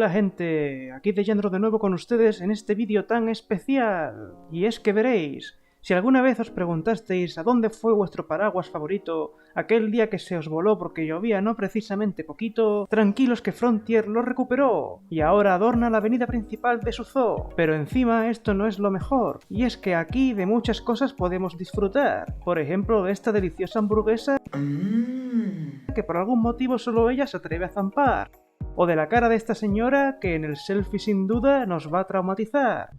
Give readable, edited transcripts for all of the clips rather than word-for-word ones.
Hola gente, aquí Deyandro de nuevo con ustedes en este vídeo tan especial. Y es que veréis, si alguna vez os preguntasteis a dónde fue vuestro paraguas favorito aquel día que se os voló porque llovía no precisamente poquito, tranquilos que Frontier lo recuperó y ahora adorna la avenida principal de su zoo. Pero encima esto no es lo mejor, y es que aquí de muchas cosas podemos disfrutar. Por ejemplo, de esta deliciosa hamburguesa que por algún motivo solo ella se atreve a zampar. O de la cara de esta señora que en el selfie sin duda nos va a traumatizar.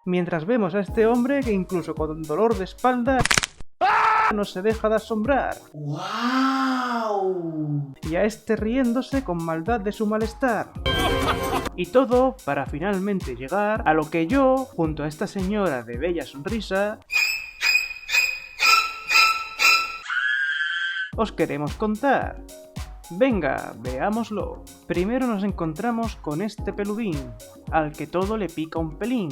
Mientras vemos a este hombre que incluso con dolor de espalda no se deja de asombrar. ¡Wow! Y a este riéndose con maldad de su malestar. Y todo para finalmente llegar a lo que yo, junto a esta señora de bella sonrisa, os queremos contar. Venga, veámoslo. Primero nos encontramos con este peludín, al que todo le pica un pelín,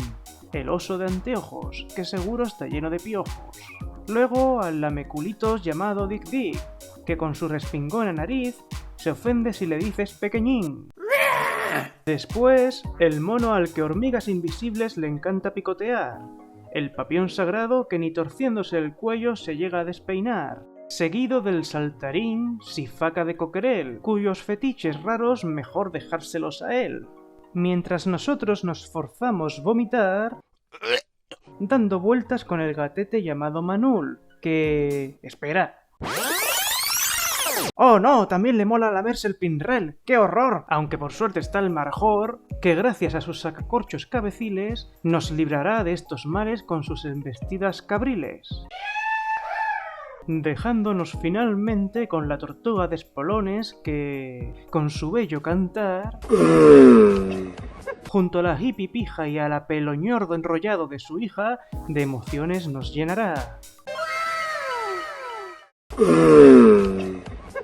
el oso de anteojos, que seguro está lleno de piojos. Luego al lameculitos llamado Dick Dick, que con su respingona nariz se ofende si le dices pequeñín. Después, el mono al que hormigas invisibles le encanta picotear, el papión sagrado que ni torciéndose el cuello se llega a despeinar. Seguido del saltarín Sifaca de Coquerel, cuyos fetiches raros mejor dejárselos a él. Mientras nosotros nos forzamos vomitar, dando vueltas con el gatete llamado Manul, que... ¡Espera! ¡Oh no! También le mola lamerse el pinrel. ¡Qué horror! Aunque por suerte está el Marjor, que gracias a sus sacacorchos cabeciles nos librará de estos males con sus embestidas cabriles. Dejándonos finalmente con la tortuga de espolones que, con su bello cantar, junto a la hippie pija y a la peloñordo enrollado de su hija, de emociones nos llenará.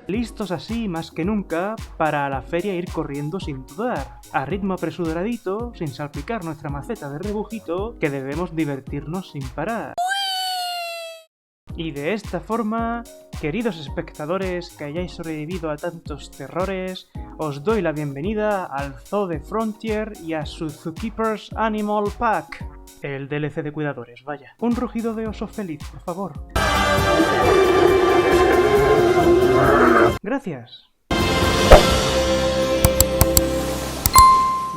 Listos así más que nunca para a la feria ir corriendo sin dudar, a ritmo apresuradito, sin salpicar nuestra maceta de rebujito, que debemos divertirnos sin parar. Y de esta forma, queridos espectadores que hayáis sobrevivido a tantos terrores, os doy la bienvenida al Zoo de Frontier y a su Zookeepers Animal Pack, el DLC de cuidadores, vaya. Un rugido de oso feliz, por favor. Gracias.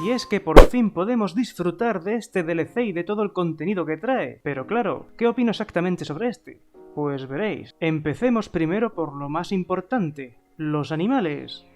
Y es que por fin podemos disfrutar de este DLC y de todo el contenido que trae. Pero claro, ¿qué opino exactamente sobre este? Pues veréis. Empecemos primero por lo más importante, los animales.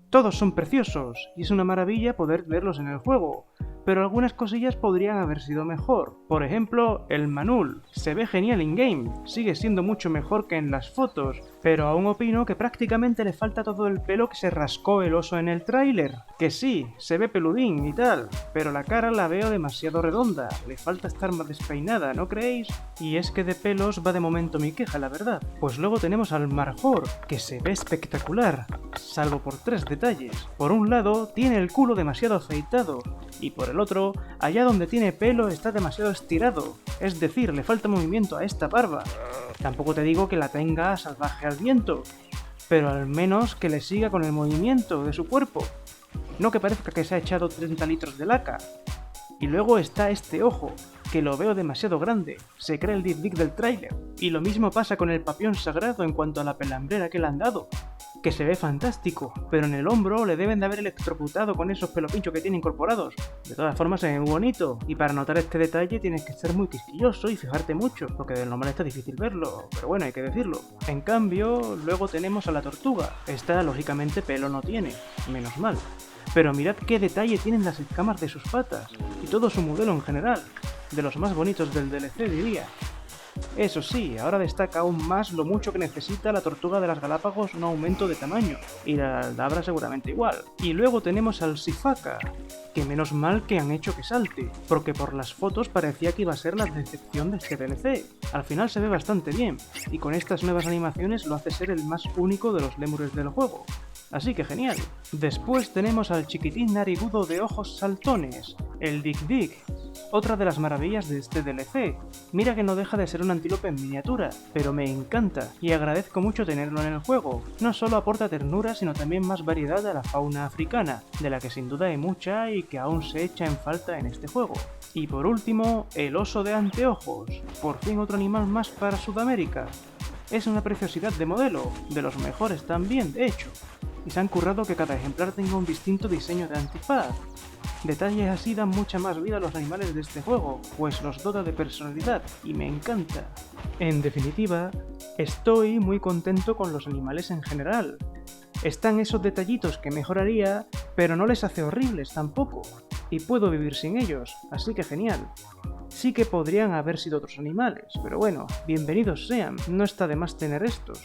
Todos son preciosos, y es una maravilla poder verlos en el juego, pero algunas cosillas podrían haber sido mejor. Por ejemplo, el Manul. Se ve genial in-game, sigue siendo mucho mejor que en las fotos, pero aún opino que prácticamente le falta todo el pelo que se rascó el oso en el tráiler. Que sí, se ve peludín y tal, pero la cara la veo demasiado redonda, le falta estar más despeinada, ¿no creéis? Y es que de pelos va de momento mi queja, la verdad. Pues luego tenemos al Marjor, que se ve espectacular, salvo por tres detalles. Por un lado, tiene el culo demasiado afeitado, y por el otro, allá donde tiene pelo está demasiado estirado, es decir, le falta movimiento a esta barba. Tampoco te digo que la tenga salvaje al viento, pero al menos que le siga con el movimiento de su cuerpo. No que parezca que se ha echado 30 litros de laca. Y luego está este ojo, que lo veo demasiado grande, se cree el Dick Dick del tráiler. Y lo mismo pasa con el papión sagrado en cuanto a la pelambrera que le han dado, que se ve fantástico, pero en el hombro le deben de haber electrocutado con esos pelopinchos que tiene incorporados. De todas formas se ve muy bonito, y para notar este detalle tienes que ser muy quisquilloso y fijarte mucho, porque del normal está difícil verlo, pero bueno, hay que decirlo. En cambio, luego tenemos a la tortuga. Esta lógicamente pelo no tiene, menos mal. Pero mirad qué detalle tienen las escamas de sus patas, y todo su modelo en general, de los más bonitos del DLC diría. Eso sí, ahora destaca aún más lo mucho que necesita la tortuga de las Galápagos un aumento de tamaño, y la aldabra seguramente igual. Y luego tenemos al Sifaca, que menos mal que han hecho que salte, porque por las fotos parecía que iba a ser la decepción de este DLC. Al final se ve bastante bien, y con estas nuevas animaciones lo hace ser el más único de los lémures del juego. Así que genial. Después tenemos al chiquitín narigudo de ojos saltones, el Dick Dick, Otra de las maravillas de este DLC, mira que no deja de ser un antílope en miniatura, pero me encanta y agradezco mucho tenerlo en el juego. No solo aporta ternura, sino también más variedad a la fauna africana, de la que sin duda hay mucha y que aún se echa en falta en este juego. Y por último, el oso de anteojos, por fin otro animal más para Sudamérica. Es una preciosidad de modelo, de los mejores también, de hecho, y se han currado que cada ejemplar tenga un distinto diseño de antifaz. Detalles así dan mucha más vida a los animales de este juego, pues los dota de personalidad, y me encanta. En definitiva, estoy muy contento con los animales en general. Están esos detallitos que mejoraría, pero no les hace horribles tampoco, y puedo vivir sin ellos, así que genial. Sí que podrían haber sido otros animales, pero bueno, bienvenidos sean, no está de más tener estos.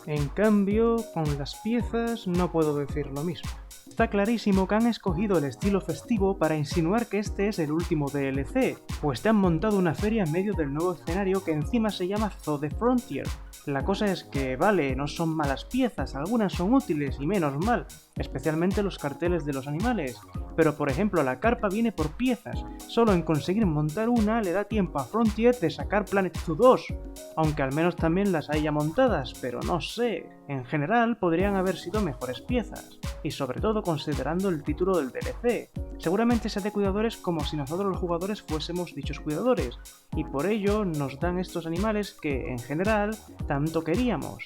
En cambio, con las piezas no puedo decir lo mismo. Está clarísimo que han escogido el estilo festivo para insinuar que este es el último DLC, pues te han montado una feria en medio del nuevo escenario que encima se llama Zoo the Frontier. La cosa es que, vale, no son malas piezas, algunas son útiles y menos mal, especialmente los carteles de los animales, pero por ejemplo la carpa viene por piezas, solo en conseguir montar una le da tiempo a Frontier de sacar Planet Zoo 2, aunque al menos también las haya montadas, pero no sé, en general podrían haber sido mejores piezas, y sobre todo considerando el título del DLC. Seguramente sea de cuidadores como si nosotros los jugadores fuésemos dichos cuidadores, y por ello nos dan estos animales que, en general, tanto queríamos.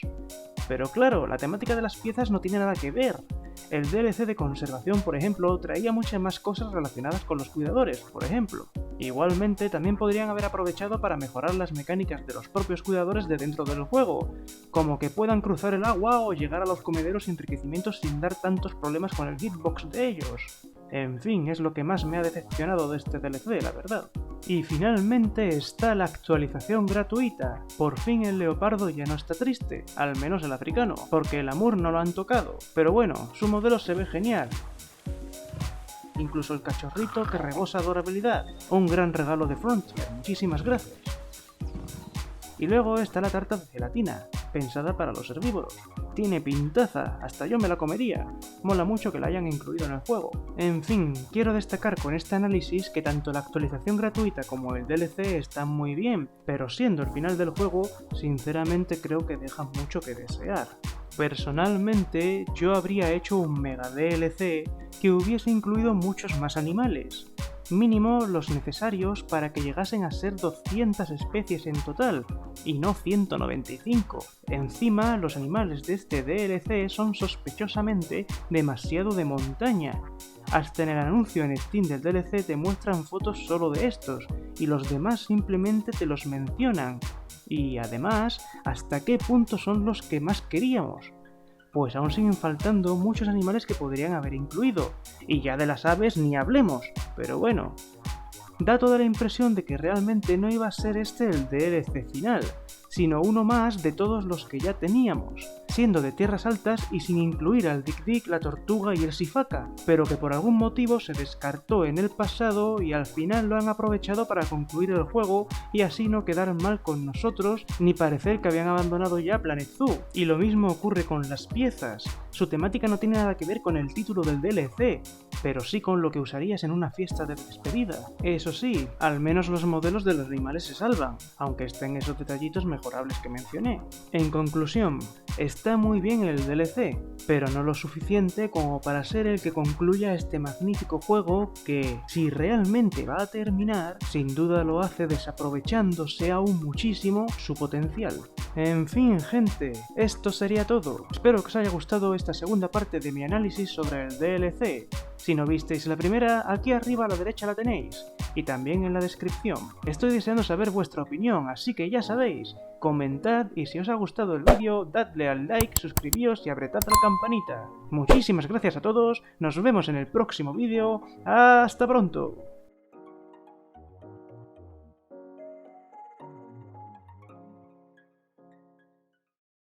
Pero claro, la temática de las piezas no tiene nada que ver. El DLC de conservación, por ejemplo, traía muchas más cosas relacionadas con los cuidadores, por ejemplo. Igualmente, también podrían haber aprovechado para mejorar las mecánicas de los propios cuidadores de dentro del juego, como que puedan cruzar el agua o llegar a los comederos y enriquecimientos sin dar tantos problemas con el hitbox de ellos. En fin, es lo que más me ha decepcionado de este DLC, la verdad. Y finalmente está la actualización gratuita. Por fin el leopardo ya no está triste, al menos el africano, porque el amur no lo han tocado, pero bueno, su modelo se ve genial. Incluso el cachorrito que rebosa adorabilidad. Un gran regalo de Frontier, muchísimas gracias. Y luego está la tarta de gelatina, pensada para los herbívoros. Tiene pintaza, hasta yo me la comería. Mola mucho que la hayan incluido en el juego. En fin, quiero destacar con este análisis que tanto la actualización gratuita como el DLC están muy bien, pero siendo el final del juego, sinceramente creo que dejan mucho que desear. Personalmente, yo habría hecho un mega DLC que hubiese incluido muchos más animales. Mínimo los necesarios para que llegasen a ser 200 especies en total, y no 195. Encima, los animales de este DLC son sospechosamente demasiado de montaña. Hasta en el anuncio en Steam del DLC te muestran fotos solo de estos, y los demás simplemente te los mencionan. Y además, ¿hasta qué punto son los que más queríamos? Pues aún siguen faltando muchos animales que podrían haber incluido, y ya de las aves ni hablemos, pero bueno. Da toda la impresión de que realmente no iba a ser este el DLC final, sino uno más de todos los que ya teníamos, siendo de tierras altas y sin incluir al Dik Dik, la tortuga y el Sifaka, pero que por algún motivo se descartó en el pasado y al final lo han aprovechado para concluir el juego y así no quedar mal con nosotros ni parecer que habían abandonado ya Planet Zoo. Y lo mismo ocurre con las piezas. Su temática no tiene nada que ver con el título del DLC, pero sí con lo que usarías en una fiesta de despedida. Eso sí, al menos los modelos de los animales se salvan, aunque estén esos detallitos mejorables que mencioné. En conclusión, está muy bien el DLC, pero no lo suficiente como para ser el que concluya este magnífico juego que, si realmente va a terminar, sin duda lo hace desaprovechándose aún muchísimo su potencial. En fin, gente, esto sería todo. Espero que os haya gustado esta segunda parte de mi análisis sobre el DLC. Si no visteis la primera, aquí arriba a la derecha la tenéis, y también en la descripción. Estoy deseando saber vuestra opinión, así que ya sabéis, comentad y si os ha gustado el vídeo, dadle al like, suscribíos y apretad la campanita. Muchísimas gracias a todos, nos vemos en el próximo vídeo, ¡hasta pronto!